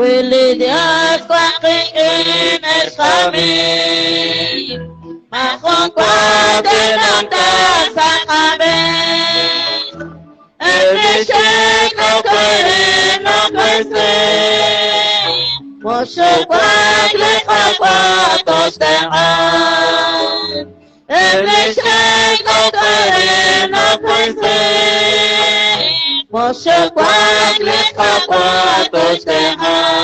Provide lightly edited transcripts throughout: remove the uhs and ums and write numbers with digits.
Willidias kwakiin eskamim Makong kwatin ang sa kamin Everything no kairin no kaisin Musyuk waklik akwatos dengan Everything no kairin no kaisin Musyuk waklik akwatos dengan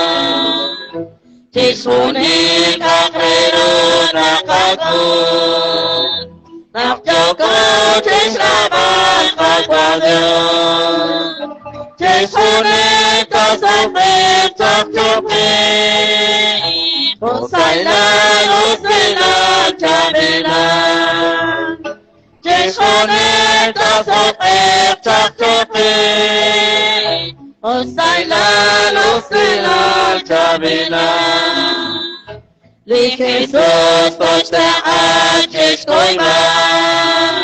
Jisunik akirun akagun Nakjoko jislaman kakwagun Jisunik tasafin takjupin Usailan usilan jamilan Jisunik tasafin takjupin Usailan usilan jamilan Li Jesus postaan jis koiman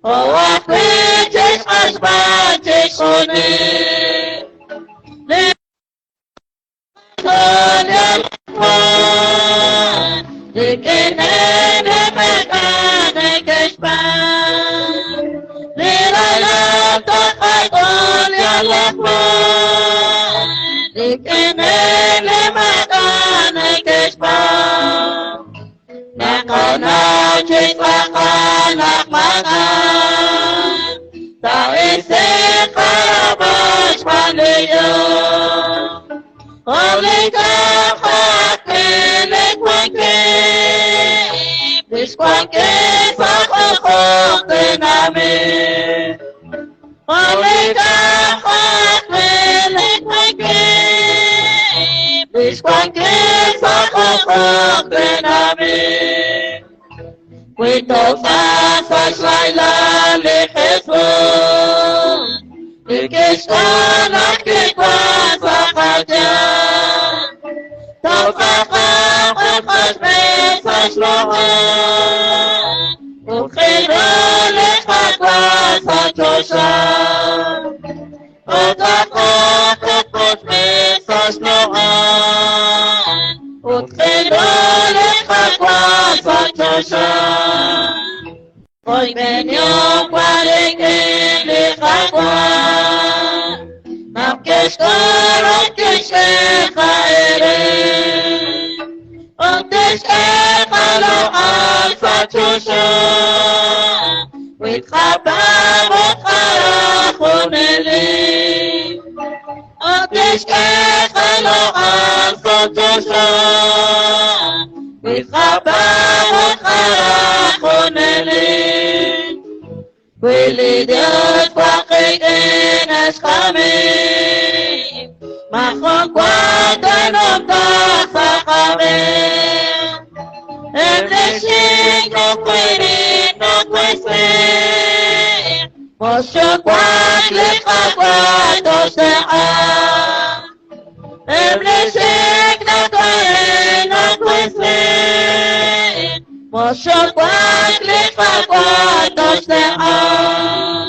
O akwi jis asban jis kuning Li Konyal man Li kinen mekan ekespan Li lalam takay konyal lakman Li kinen mekan ekespan Nakonaw jis lakan akmakan Ta isip karabas pandiyon Oleh kakakmilik wangkip Diskwangkip pakukok dinamit Oleh kakakmilik wangkip Diskwangkip pakukok dinamit Kwento pasas layla likismun Ikiskan akikwan sa kajan Tawakang kukas mesas lohan Ukhiran likakwan sa Diyosan Utakang kukas mesas lohan Ukhiran likakwan sa Diyosan Hoy menyong paringin likakwan Nakiskan at kiskan kairin At kiskan kaluan sa Diyosan Wait kabang at karakuniling At kiskan kaluan sa Diyosan Wait kabang at karakuniling Willi Dios kwakiin eskamim Makong kwatin ang sa kami Everything no kwirin no kwising Musyuk waklik akwatos daan Everything no kwirin no kwising Musyuk waklik akwatos daan